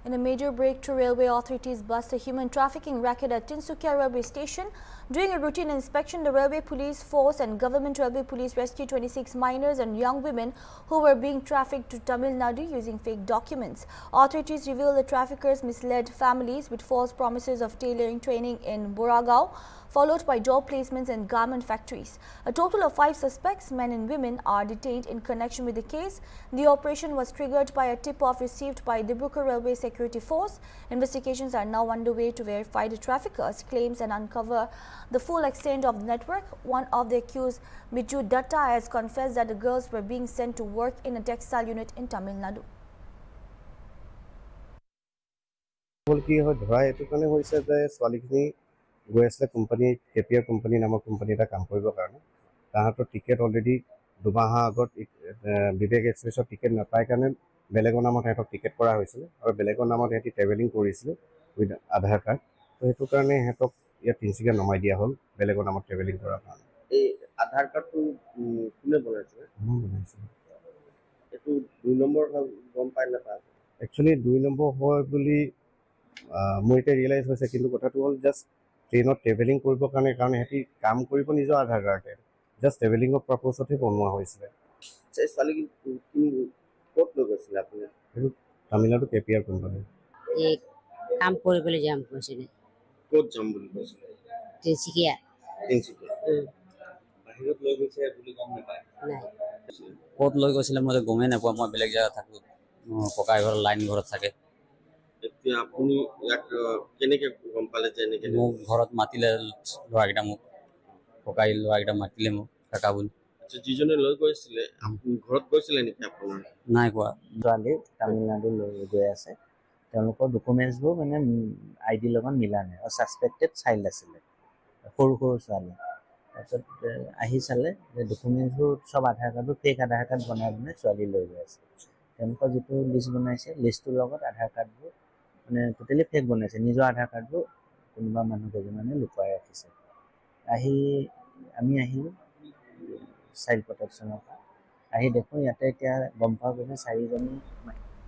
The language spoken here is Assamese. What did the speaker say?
In a major breakthrough, railway authorities bust a human trafficking racket at Tinsukia railway station. During a routine inspection, the railway police force and government railway police rescued 26 minors and young women who were being trafficked to Tamil Nadu using fake documents. Authorities revealed the traffickers misled families with false promises of tailoring training in Boragao, followed by job placements in garment factories. A total of 5 suspects, men and women, are detained in connection with the case. The operation was triggered by a tip-off received by Dibrugarh Railway Security Force. Investigations are now underway to verify the traffickers' claims and uncover the full extent of the network. One of the accused, Miju Datta, has confessed that the girls were being sent to work in a textile unit in Tamil Nadu. গৈ আছে কোম্পানী কেপিয়াৰ কোম্পানী নামৰ কোম্পানী এটা কাম কৰিবৰ কাৰণে তাহাঁতৰ টিকেট অলৰেডি দুমাহৰ আগত বিবেক এক্সপ্ৰেছৰ টিকেট নাপায় কাৰণে বেলেগৰ নামত সিহঁতক টিকেট কৰা হৈছিলে আৰু বেলেগৰ নামত সিহঁতি ট্ৰেভেলিং কৰিছিলে উইথ আধাৰ কাৰ্ড তো সেইটো কাৰণে সিহঁতক ইয়াত তিনিচুকীয়া নমাই দিয়া হ'ল বেলেগৰ নামত ট্ৰেভেলিং কৰাৰ কাৰণে এই আধাৰ কাৰ্ডটো কোনে বনাইছিলে এইটো 2 নম্বৰ গম পাই নাপায় একচুৱেলি 2 নম্বৰ হয় বুলি মোৰ এতিয়া ৰিয়েলাইজ হৈছে কিন্তু কথাটো হ'ল জাষ্ট ট্ৰেইনত ট্ৰেভেলিং কৰিবৰ কাৰণে সিহঁতি কাম কৰিব নিজৰ আধাৰ কাৰ্ডে জাষ্ট ট্ৰেভেলিঙৰ পাৰ্পজতহে বনোৱা হৈছিলে ছোৱালী ক'ত লৈ গৈছিলে আপুনি সেইটো তামিলনাডু কেপিয়াৰ কোম্পানী এই কাম কৰিবলৈ যাম কৈছিলে ক'ত যাম বুলি কৈছিলে তিনিচুকীয়া বাহিৰত লৈ গৈছে বুলি গম নাপায় নাই ক'ত লৈ গৈছিলে মই গমেই নাপাওঁ মই বেলেগ জেগাত থাকোঁ ককাই ঘৰ লাইন ঘৰত থাকে এতিয়া আপুনি ইয়াক কেনেকৈ গম পালে যে এনেকৈ মোক ঘৰত মাতিলে ল'ৰাকেইটা মোক ককাই ল'ৰাকেইটা মাতিলে মোক কাকা বুলি যিজনে লৈ গৈছিলে আপুনি ঘৰত গৈছিলে নেকি আপোনাৰ নাই কোৱা ছোৱালী তামিলনাডু লৈ গৈ আছে তেওঁলোকৰ ডকুমেণ্টছবোৰ মানে আই ডি লগত মিলা নাই আৰু ছাছপেক্টেড চাইল্ড আছিলে সৰু সৰু ছোৱালী তাৰপিছত আহি চালে যে ডকুমেণ্টছবোৰ চব আধাৰ কাৰ্ডবোৰ ফেক আধাৰ কাৰ্ড বনাই বনাই ছোৱালী লৈ গৈ আছে তেওঁলোকৰ যিটো লিষ্ট বনাইছে লিষ্টটোৰ লগত আধাৰ কাৰ্ডবোৰ মানে টোটেলি ফেক বনাইছে নিজৰ আধাৰ কাৰ্ডবোৰ কোনোবা মানুহ কেইজনমানে লুকুৱাই ৰাখিছে আমি আহিলোঁ চাইল্ড প্ৰটেকশ্যনৰ পৰা আহি দেখোঁ ইয়াতে এতিয়া গম পোৱা গৈছে 4জনী